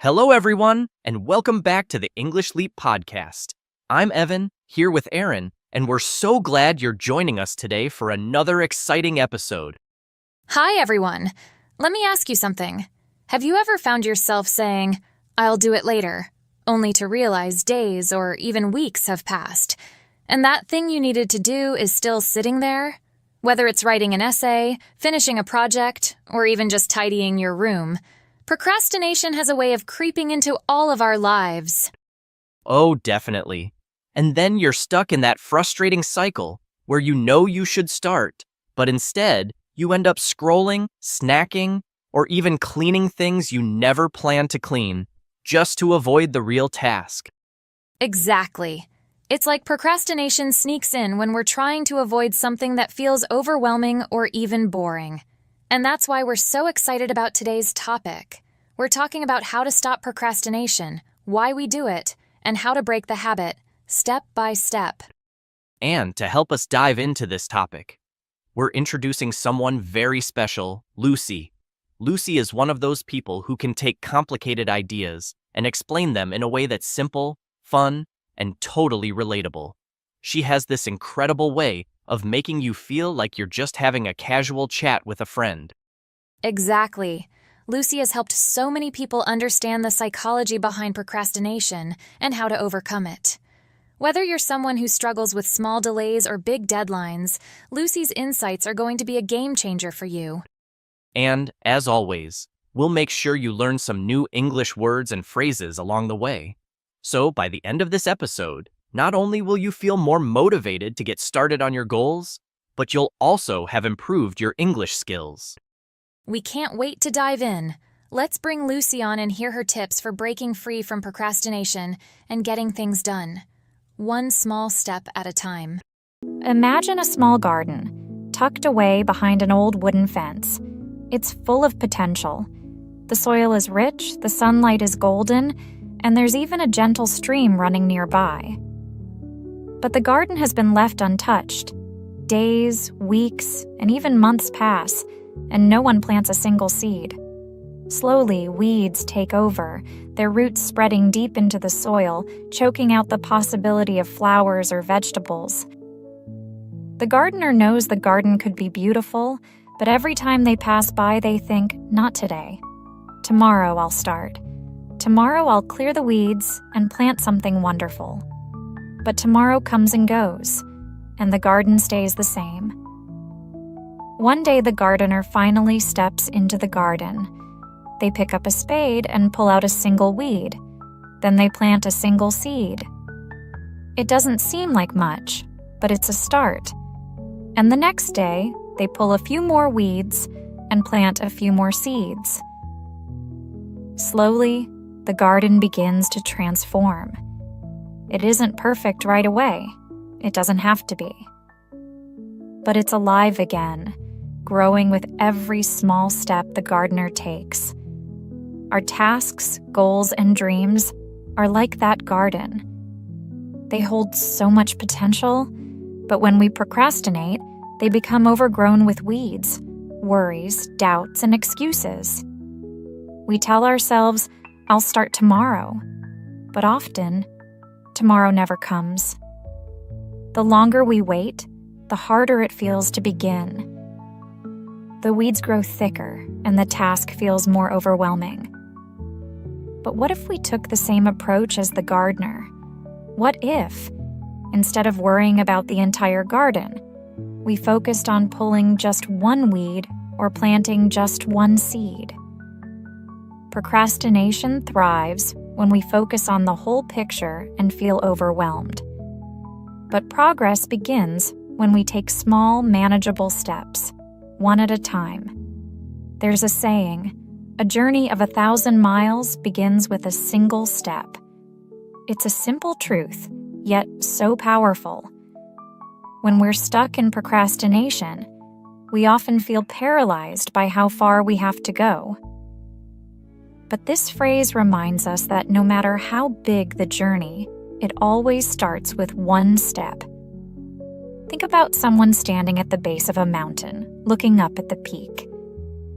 Hello, everyone, and welcome back to the English Leap podcast. I'm Evan, here with Aaron, and we're so glad you're joining us today for another exciting episode. Hi, everyone. Let me ask you something. Have you ever found yourself saying, "I'll do it later," only to realize days or even weeks have passed, and that thing you needed to do is still sitting there? Whether it's writing an essay, finishing a project, or even just tidying your room, procrastination has a way of creeping into all of our lives. Oh, definitely. And then you're stuck in that frustrating cycle where you know you should start, but instead, you end up scrolling, snacking, or even cleaning things you never planned to clean, just to avoid the real task. Exactly. It's like procrastination sneaks in when we're trying to avoid something that feels overwhelming or even boring. And that's why we're so excited about today's topic. We're talking about how to stop procrastination, why we do it, and how to break the habit, step by step. And to help us dive into this topic, we're introducing someone very special, Lucy. Lucy is one of those people who can take complicated ideas and explain them in a way that's simple, fun, and totally relatable. She has this incredible way of making you feel like you're just having a casual chat with a friend. Exactly. Lucy has helped so many people understand the psychology behind procrastination and how to overcome it. Whether you're someone who struggles with small delays or big deadlines, Lucy's insights are going to be a game changer for you. And, as always, we'll make sure you learn some new English words and phrases along the way. So, by the end of this episode, not only will you feel more motivated to get started on your goals, but you'll also have improved your English skills. We can't wait to dive in. Let's bring Lucy on and hear her tips for breaking free from procrastination and getting things done. One small step at a time. Imagine a small garden, tucked away behind an old wooden fence. It's full of potential. The soil is rich, the sunlight is golden, and there's even a gentle stream running nearby. But the garden has been left untouched. Days, weeks, and even months pass, and no one plants a single seed. Slowly, weeds take over, their roots spreading deep into the soil, choking out the possibility of flowers or vegetables. The gardener knows the garden could be beautiful, but every time they pass by, they think, "Not today. Tomorrow I'll start. Tomorrow I'll clear the weeds and plant something wonderful." But tomorrow comes and goes, and the garden stays the same. One day the gardener finally steps into the garden. They pick up a spade and pull out a single weed. Then they plant a single seed. It doesn't seem like much, but it's a start. And the next day, they pull a few more weeds and plant a few more seeds. Slowly, the garden begins to transform. It isn't perfect right away. It doesn't have to be. But it's alive again, growing with every small step the gardener takes. Our tasks, goals, and dreams are like that garden. They hold so much potential, but when we procrastinate, they become overgrown with weeds, worries, doubts, and excuses. We tell ourselves, "I'll start tomorrow," but often, tomorrow never comes. The longer we wait, the harder it feels to begin. The weeds grow thicker, and the task feels more overwhelming. But what if we took the same approach as the gardener? What if, instead of worrying about the entire garden, we focused on pulling just one weed or planting just one seed? Procrastination thrives when we focus on the whole picture and feel overwhelmed. But progress begins when we take small, manageable steps, one at a time. There's a saying, "A journey of 1,000 miles begins with a single step." It's a simple truth, yet so powerful. When we're stuck in procrastination, we often feel paralyzed by how far we have to go. But this phrase reminds us that no matter how big the journey, it always starts with one step. Think about someone standing at the base of a mountain, looking up at the peak.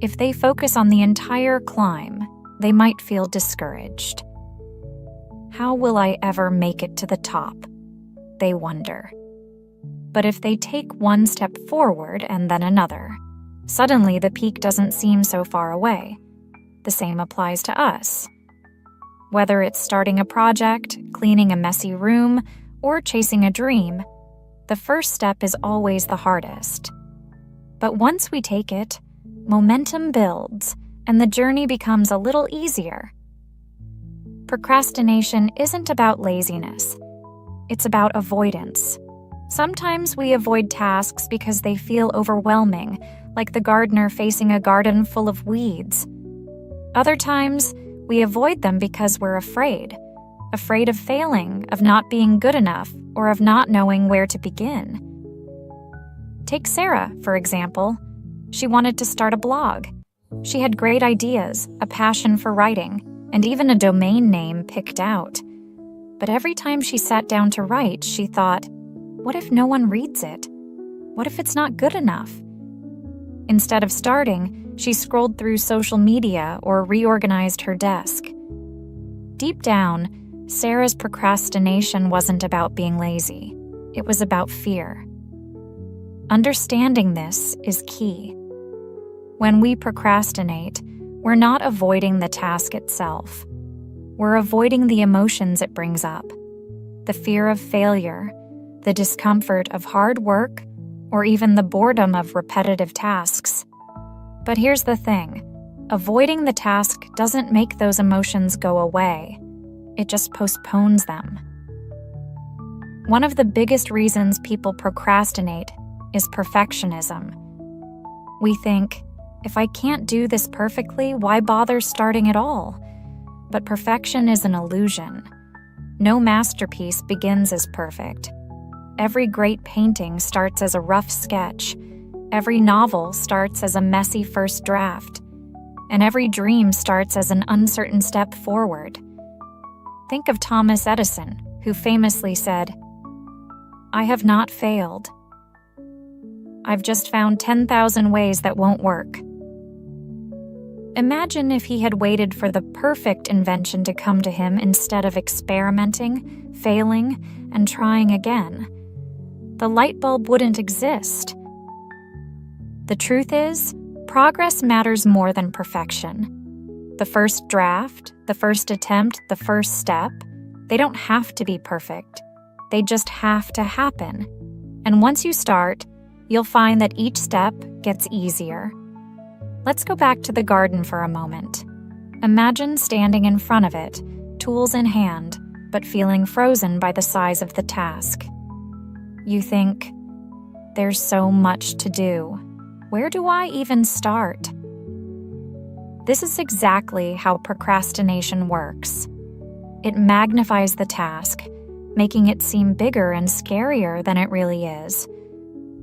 If they focus on the entire climb, they might feel discouraged. How will I ever make it to the top? They wonder. But if they take one step forward and then another, suddenly the peak doesn't seem so far away. The same applies to us. Whether it's starting a project, cleaning a messy room, or chasing a dream, the first step is always the hardest. But once we take it, momentum builds, and the journey becomes a little easier. Procrastination isn't about laziness. It's about avoidance. Sometimes we avoid tasks because they feel overwhelming, like the gardener facing a garden full of weeds. Other times, we avoid them because we're afraid of failing, of not being good enough, or of not knowing where to begin. Take Sarah, for example. She wanted to start a blog. She had great ideas, a passion for writing, and even a domain name picked out. But every time she sat down to write, she thought, what if no one reads it? What if it's not good enough? Instead of starting, she scrolled through social media or reorganized her desk. Deep down, Sarah's procrastination wasn't about being lazy. It was about fear. Understanding this is key. When we procrastinate, we're not avoiding the task itself. We're avoiding the emotions it brings up. The fear of failure, the discomfort of hard work, or even the boredom of repetitive tasks. But here's the thing. Avoiding the task doesn't make those emotions go away. It just postpones them. One of the biggest reasons people procrastinate is perfectionism. We think, if I can't do this perfectly, why bother starting at all? But perfection is an illusion. No masterpiece begins as perfect. Every great painting starts as a rough sketch. Every novel starts as a messy first draft. And every dream starts as an uncertain step forward. Think of Thomas Edison, who famously said, "I have not failed. I've just found 10,000 ways that won't work." Imagine if he had waited for the perfect invention to come to him instead of experimenting, failing, and trying again. The light bulb wouldn't exist. The truth is, progress matters more than perfection. The first draft, the first attempt, the first step, they don't have to be perfect. They just have to happen. And once you start, you'll find that each step gets easier. Let's go back to the garden for a moment. Imagine standing in front of it, tools in hand, but feeling frozen by the size of the task. You think, there's so much to do. Where do I even start? This is exactly how procrastination works. It magnifies the task, making it seem bigger and scarier than it really is.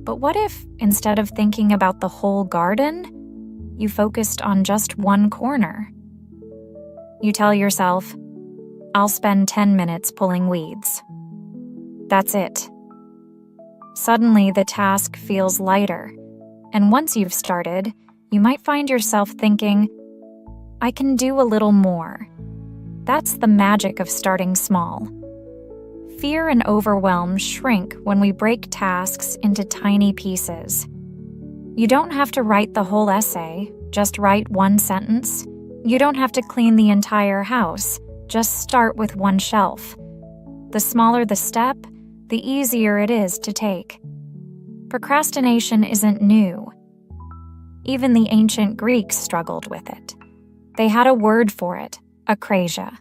But what if, instead of thinking about the whole garden, you focused on just one corner? You tell yourself, I'll spend 10 minutes pulling weeds. That's it. Suddenly, the task feels lighter. And once you've started, you might find yourself thinking, I can do a little more. That's the magic of starting small. Fear and overwhelm shrink when we break tasks into tiny pieces. You don't have to write the whole essay, just write one sentence. You don't have to clean the entire house, just start with one shelf. The smaller the step, the easier it is to take. Procrastination isn't new. Even the ancient Greeks struggled with it. They had a word for it, akrasia,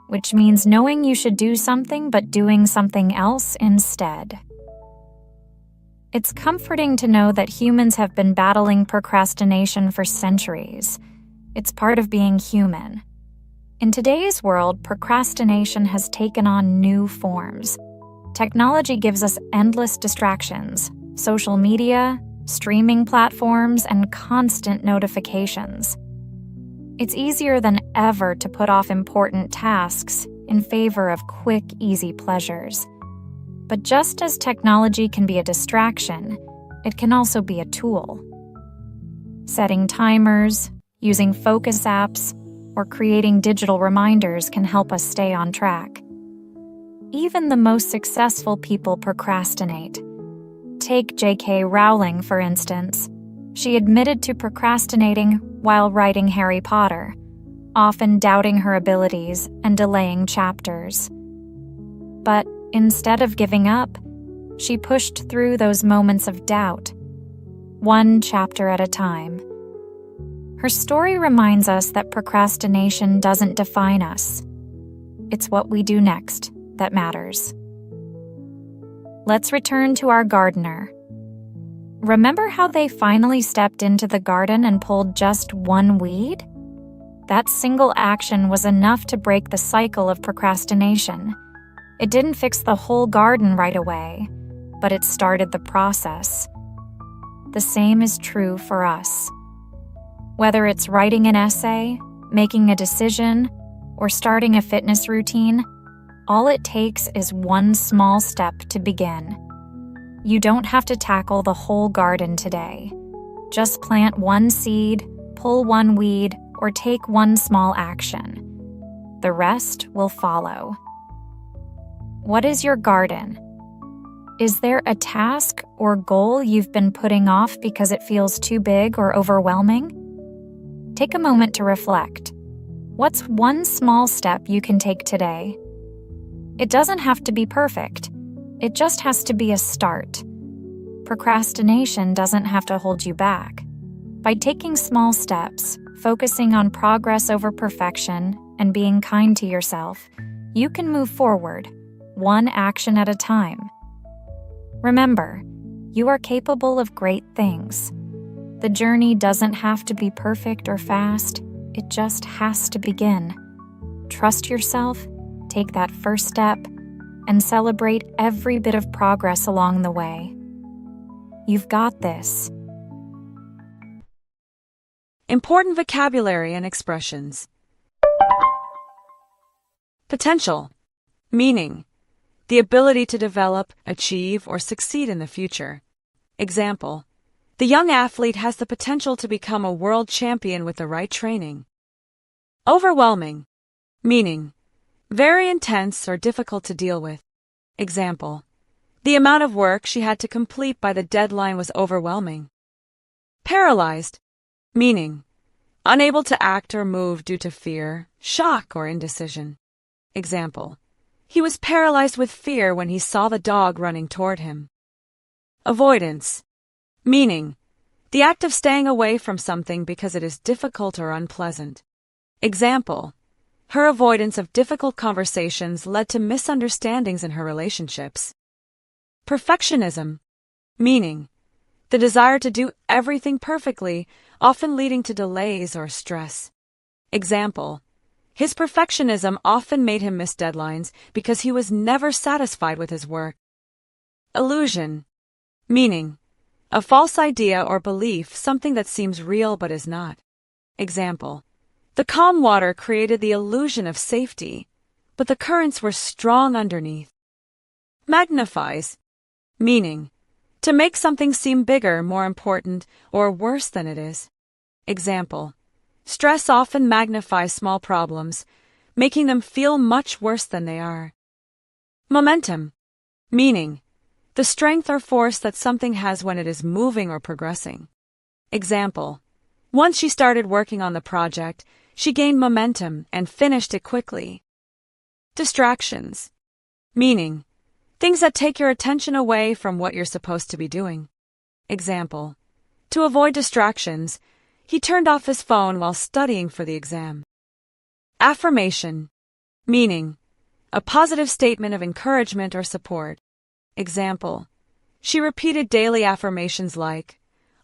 which means knowing you should do something but doing something else instead. It's comforting to know that humans have been battling procrastination for centuries. It's part of being human. In today's world, procrastination has taken on new forms. Technology gives us endless distractions, social media, streaming platforms, and constant notifications. It's easier than ever to put off important tasks in favor of quick, easy pleasures. But just as technology can be a distraction, it can also be a tool. Setting timers, using focus apps, or creating digital reminders can help us stay on track. Even the most successful people procrastinate. Take J.K. Rowling, for instance. She admitted to procrastinating while writing Harry Potter, often doubting her abilities and delaying chapters. But instead of giving up, she pushed through those moments of doubt, one chapter at a time. Her story reminds us that procrastination doesn't define us. It's what we do next that matters. Let's return to our gardener. Remember how they finally stepped into the garden and pulled just one weed? That single action was enough to break the cycle of procrastination. It didn't fix the whole garden right away, but it started the process. The same is true for us. Whether it's writing an essay, making a decision, or starting a fitness routine, all it takes is one small step to begin. You don't have to tackle the whole garden today. Just plant one seed, pull one weed, or take one small action. The rest will follow. What is your garden? Is there a task or goal you've been putting off because it feels too big or overwhelming? Take a moment to reflect. What's one small step you can take today? It doesn't have to be perfect. It just has to be a start. Procrastination doesn't have to hold you back. By taking small steps, focusing on progress over perfection, and being kind to yourself, you can move forward, one action at a time. Remember, you are capable of great things. The journey doesn't have to be perfect or fast, it just has to begin. Trust yourself, take that first step, and celebrate every bit of progress along the way. You've got this. Important vocabulary and expressions. Potential. Meaning: the ability to develop, achieve, or succeed in the future. Example: the young athlete has the potential to become a world champion with the right training. Overwhelming. Meaning: very intense or difficult to deal with. Example: the amount of work she had to complete by the deadline was overwhelming. Paralyzed. Meaning: unable to act or move due to fear, shock, or indecision. Example: he was paralyzed with fear when he saw the dog running toward him. Avoidance. Meaning: the act of staying away from something because it is difficult or unpleasant. Example: her avoidance of difficult conversations led to misunderstandings in her relationships. Perfectionism. Meaning: the desire to do everything perfectly, often leading to delays or stress. Example: his perfectionism often made him miss deadlines because he was never satisfied with his work. Illusion. Meaning: a false idea or belief, something that seems real but is not. Example: the calm water created the illusion of safety, but the currents were strong underneath. Magnifies. Meaning: to make something seem bigger, more important, or worse than it is. Example: stress often magnifies small problems, making them feel much worse than they are. Momentum. Meaning: the strength or force that something has when it is moving or progressing. Example: once she started working on the project, she gained momentum and finished it quickly. Distractions. Meaning: things that take your attention away from what you're supposed to be doing. Example: to avoid distractions, he turned off his phone while studying for the exam. Affirmation. Meaning: a positive statement of encouragement or support. Example: she repeated daily affirmations like,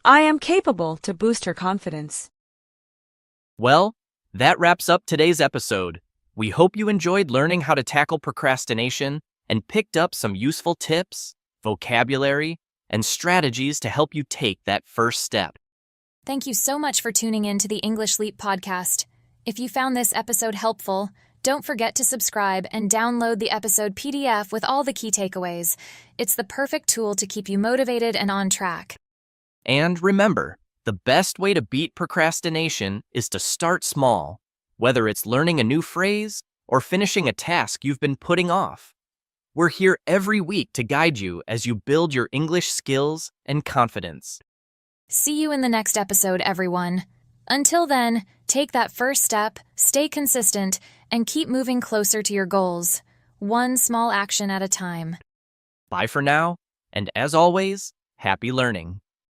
"I am capable," to boost her confidence. Well, that wraps up today's episode. We hope you enjoyed learning how to tackle procrastination and picked up some useful tips, vocabulary, and strategies to help you take that first step. Thank you so much for tuning in to the English Leap podcast. If you found this episode helpful, don't forget to subscribe and download the episode PDF with all the key takeaways. It's the perfect tool to keep you motivated and on track. And remember, the best way to beat procrastination is to start small. whether it's learning a new phrase or finishing a task you've been putting off. We're here every week to guide you as you build your English skills and confidence. See you in the next episode, everyone. Until then, take that first step, stay consistent, and keep moving closer to your goals, one small action at a time. Bye for now, and as always, happy learning.